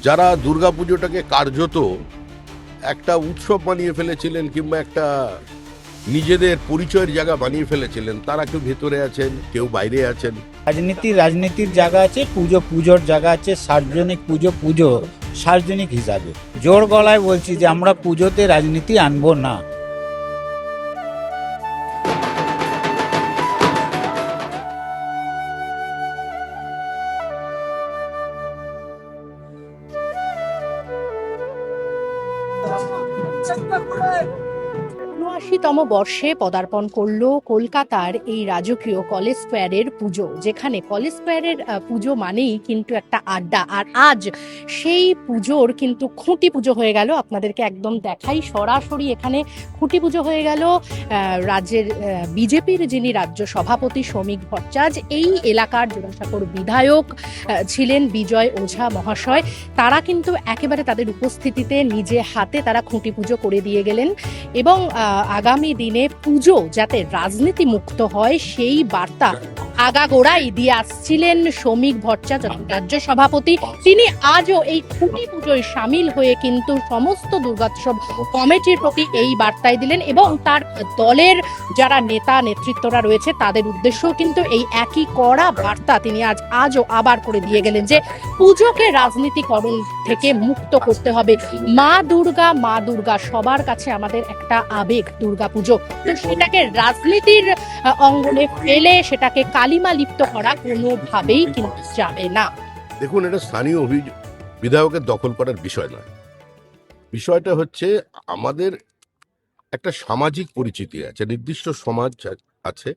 যারা দুর্গাপুজোটাকে কার্যত একটা উৎসব বানিয়ে ফেলেছিলেন কিংবা একটা নিজেদের পরিচয়ের জায়গা বানিয়ে ফেলেছিলেন, তারা কেউ ভেতরে আছেন, কেউ বাইরে আছেন। রাজনীতির জায়গা আছে, পুজোর জায়গা আছে, সার্বজনিক পুজো সার্বজনিক হিসাবে জোর গলায় বলছি যে আমরা পুজোতে রাজনীতি আনবো না। ঊনআশিতম বর্ষে পদার্পণ করলো কলকাতার এই রাজকীয় কলেজ স্কোয়ারের পুজো, যেখানে কলেজ স্কোয়ারের পুজো মানেই কিন্তু একটা আড্ডা। আর আজ সেই পুজোর কিন্তু খুঁটি পুজো হয়ে গেল। আপনাদেরকে একদম দেখাই সরাসরি, এখানে খুঁটি পুজো হয়ে গেল। রাজ্যের বিজেপির যিনি রাজ্য সভাপতি শ্রমিক ভট্টাচার্য, এই এলাকার জোড়াসাঁকোর বিধায়ক ছিলেন বিজয় ওঝা মহাশয়, তারা কিন্তু একেবারে তাদের উপস্থিতিতে নিজে হাতে তারা খুঁটি পুজো করে দিয়ে গেলেন। এবং আগামী দিনে পুজো যাতে রাজনীতি মুক্ত হয় সেই বার্তা আগাগোড়াই দিয়ে আসছিলেন শ্রমিক ভট্টাচার্য রাজ্য সভাপতি। তিনি আজও এই খুঁটি পুজোয় সামিল হয়ে কিন্তু সমস্ত দুর্গোৎসব কমিটির প্রতি এই বার্তাই দিলেন এবং তার দলের যারা নেতা নেতৃত্বরা রয়েছে তাদের উদ্দেশ্যেও কিন্তু এই একই কড়া বার্তা তিনি আজও আবার করে দিয়ে গেলেন যে পুজোকে রাজনীতিকরণ থেকে মুক্ত করতে হবে। মা দুর্গা সবার কাছে আমাদের একটা আবেগ দুর্গা পুজো, তো সেটাকে রাজনীতির অঙ্গনে ফেলে সেটাকে কালিমা লিপ্ত করা কোনোভাবেই কিন্তু যাবে না। দেখুন, এটা স্থানীয় বিধায়কের দখল করার বিষয় নয়। বিষয়টা হচ্ছে আমাদের একটা সামাজিক পরিচিতি আছে, নির্দিষ্ট সমাজ আছে,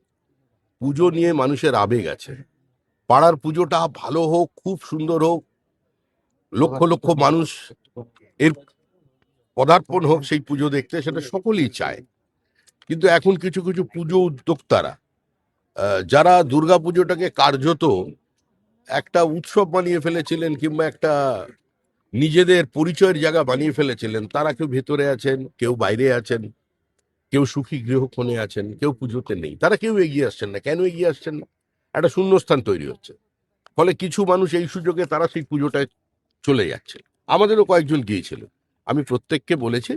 পুজো নিয়ে মানুষের আবেগ আছে। পাড়ার পুজোটা ভালো হোক, খুব সুন্দর হোক, লক্ষ লক্ষ মানুষ এর পদার্পণ হোক সেই পুজো দেখতে, সেটা সকলেই চায়। কিন্তু এখন কিছু কিছু পুজো উদ্যোক্তারা যারা দুর্গা পুজোটাকে কার্যত একটা উৎসব বানিয়ে ফেলেছিলেন কিংবা একটা নিজেদের পরিচয়ের জায়গা বানিয়ে ফেলেছিলেন, তারা কেউ ভেতরে আছেন, কেউ বাইরে আছেন, কেউ সুখী গৃহকোণে আছেন, কেউ পুজোতে নেই। তারা কেউ এগিয়ে আসছেন না। কেন এগিয়ে আসছেন না? একটা শূন্যস্থান তৈরি হচ্ছে। ফলে কিছু মানুষ এই সুযোগে তারা সেই পুজোটায় চলে যাচ্ছে। আমাদেরও কয়েকজন গিয়েছিল। আমি প্রত্যেককে বলেছি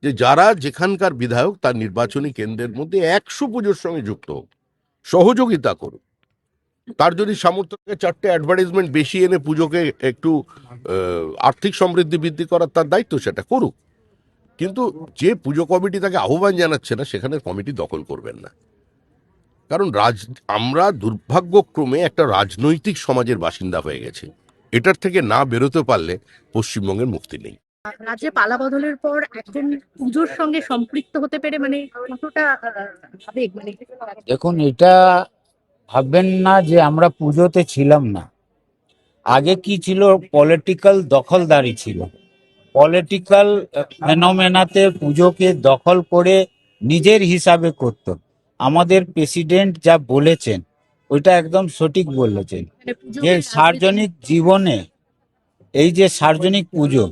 যে যারা যেখানকার বিধায়ক তার নির্বাচনী কেন্দ্রের মধ্যে 100 পুজোর সঙ্গে যুক্ত হোক, সহযোগিতা করুক। তার যদি সামর্থ্য থাকে 4টে অ্যাডভার্টাইজমেন্ট বেশি এনে পুজোকে একটু আর্থিক সমৃদ্ধি বৃদ্ধি করার তার দায়িত্ব, সেটা করুক। কিন্তু যে পুজো কমিটি তাকে আহ্বান জানাচ্ছে না, সেখানে কমিটি দখল করবেন না। কারণ আমরা দুর্ভাগ্যক্রমে একটা রাজনৈতিক সমাজের বাসিন্দা হয়ে গেছি। এটার থেকে না বেরোতে পারলে পশ্চিমবঙ্গের মুক্তি নেই। রাজ্যে পালা বদলের পর একজন পুজোর সঙ্গে সম্পৃক্ত হতে পেরে মানে কতটা আবেগ, মানে দেখুন, এটা ভাববেন না যে আমরা পুজোতে ছিলাম না। আগে কি ছিল? পলিটিক্যাল দখলদারি ছিল। পলিটিক্যাল ফেনোমেনাতে পুজোকে দখল করে নিজের হিসাবে করত। আমাদের প্রেসিডেন্ট যা বলেছেন ওইটা একদম সঠিক বলেছেন যে সার্বজনিক জীবনে এই যে সার্বজনিক পুজো,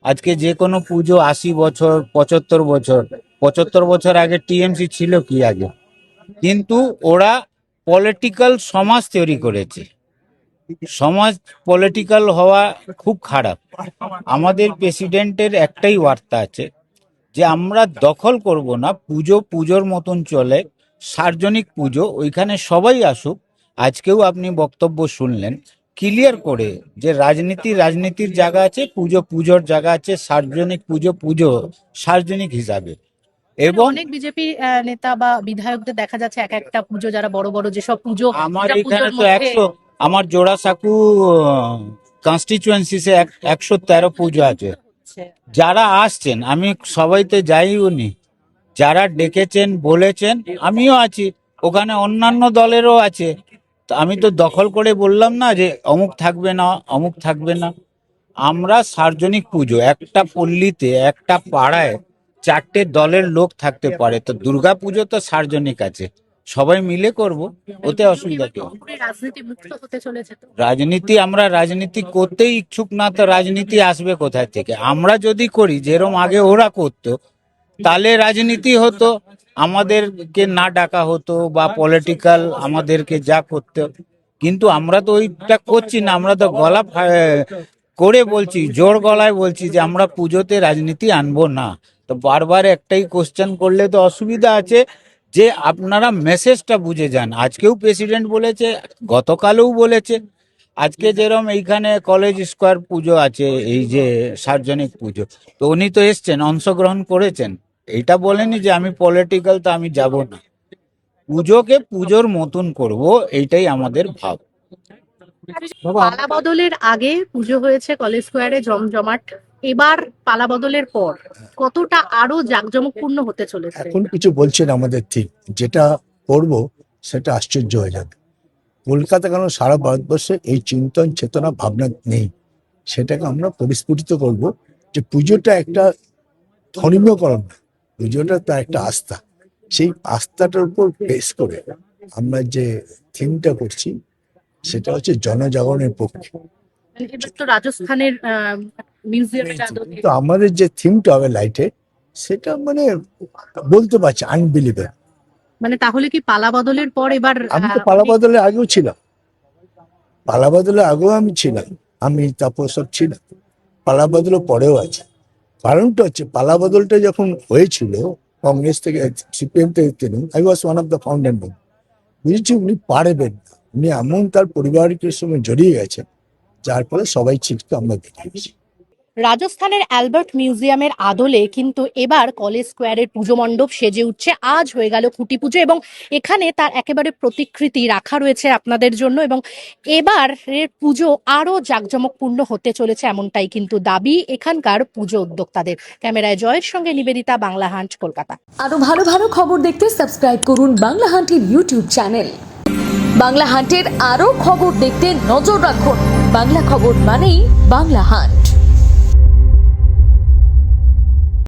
আজকে যে কোনো পুজো 80 বছর 75 বছর, 75 বছর আগে টিএমসি ছিল কি আগে? কিন্তু ওরা পলিটিক্যাল সমাজ তৈরি করেছে। সমাজ পলিটিক্যাল হওয়া খুব খারাপ। আমাদের প্রেসিডেন্টের একটাই বার্তা আছে যে আমরা দখল করব না, পুজোর মতন চলে, সার্বজনিক পুজো, ওইখানে সবাই আসুক। আজকেও আপনি বক্তব্য শুনলেন ক্লিয়ার করে যে রাজনীতির জায়গা আছে, পুজোর জায়গা আছে, সার্বজনিক পুজো সার্বজনিক হিসাবে। এবং অনেক বিজেপি নেতা বা বিধায়কদের দেখা যাচ্ছে এক একটা পুজো, যারা বড় বড় যেসব পুজো, আমার যেটা এখানে পুজোর তো মধ্যে 100, আমার জোড়াসাঁকু কনস্টিচুয়েন্সিতে 113 পুজো আছে। হচ্ছে। যারা আসছেন, আমি সবাইতে যাইও নি, যারা ডেকেছেন বলেছেন, আমিও আছি ওখানে, অন্যান্য দলেরও আছে। তো আমি তো দখল করে বললাম না যে অমুক থাকবে না অমুক থাকবে না। আমরা সার্বজনিক পুজো, একটা পল্লীতে একটা পাড়ায় 4টে দলের লোক থাকতে পারে, তো দুর্গা পুজো তো সার্বজনিক আছে, সবাই মিলে করব, ওতে অসুবিধা কি? পুরোপুরি রাজনীতি মুক্ত হতে চলেছে তো। আমরা রাজনীতি করতেই ইচ্ছুক না, তো রাজনীতি আসবে কোথায় থেকে? আমরা যদি করি যেরকম আগে ওরা করতো, তাহলে রাজনীতি হতো, আমাদেরকে না ডাকা হতো বা পলিটিক্যাল আমাদেরকে যা করতে। কিন্তু আমরা তো ওইটা করছি না, আমরা তো গলা করে বলছি, জোর গলায় বলছি যে আমরা পুজোতে রাজনীতি আনবো না। তো বারবার একটাই কোশ্চেন করলে তো অসুবিধা আছে, যে আপনারা মেসেজটা বুঝে যান। আজকেও প্রেসিডেন্ট বলেছে, গতকালও বলেছে। আজকে যেরকম এইখানে কলেজ স্কোয়ার পুজো আছে, এই যে সার্বজনিক পুজো, তো উনি তো এসছেন, অংশগ্রহণ করেছেন। এইটা বলেনি যে আমি পলিটিক্যাল, তো আমি যাব না। পুজোকে পুজোর মতন করব, এইটাই আমাদের ভাব। পালা বদলের আগে পুজো হয়েছে কলেজ স্কোয়ারে জমজমাট, এবার পালা বদলের পর কতটা আরো জাঁকজমকপূর্ণ হতে চলেছে? এখন কিছু বলছেন আমাদের, ঠিক যেটা করব সেটা আশ্চর্য হয়ে যাবে। কলকাতা কেন সারা ভারতবর্ষে এই চিন্তন চেতনা ভাবনা নেই, সেটাকে আমরা পরিস্ফুটিত করব যে পুজোটা একটা ধর্মীয়করণ না, পুজোটা তার একটা আস্থা। সেই আস্থাটার উপর বেস করে আমরা যে থিমটা করছি সেটা হচ্ছে জনজাগরণের পক্ষে। এবার তো রাজস্থানের মিউজিয়ামের তো আমাদের যে থিমটা হবে লাইটে, সেটা মানে বলতে পারছি আনবিলিভেবল। মানে তাহলে কি পালা বদলের পর এবার আমি তো পালা বদলের আগেও ছিলাম, পালা বদলের আগেও আমি ছিলাম, আমি তারপর সব ছিলাম, পালা বদলের পরেও আছে। কারণটা হচ্ছে পালা বদলটা যখন হয়েছিল কংগ্রেস থেকে, সিপিএম থেকে Trinamool, I was one of the founder member. বুঝেছি উনি পারবেন না, উনি এমন তার পরিবারের সঙ্গে জড়িয়ে গেছেন, যার ফলে সবাই ছিটকে আমরা দেখিয়েছি। রাজস্থানের অ্যালবার্ট মিউজিয়ামের আদলে কিন্তু এবার কলেজ স্কোয়ারের পুজো মণ্ডপ সেজে উঠছে। আজ হয়ে গেল খুঁটি পুজো এবং এখানে তার একেবারে প্রতিকৃতি রাখা রয়েছে আপনাদের জন্য, এবং এবার পুজো আরো জাঁকজমকপূর্ণ হতে চলেছে, এমনটাই কিন্তু দাবি এখানকার পুজো উদ্যোক্তাদের। ক্যামেরায় জয়ের সঙ্গে নিবেদিতা, বাংলা হান্ট, কলকাতা। আরো ভালো ভালো খবর দেখতে সাবস্ক্রাইব করুন বাংলা হান্টের ইউটিউব চ্যানেল। বাংলা হান্টের আরো খবর দেখতে নজর রাখুন। বাংলা খবর মানেই বাংলা হান্ট।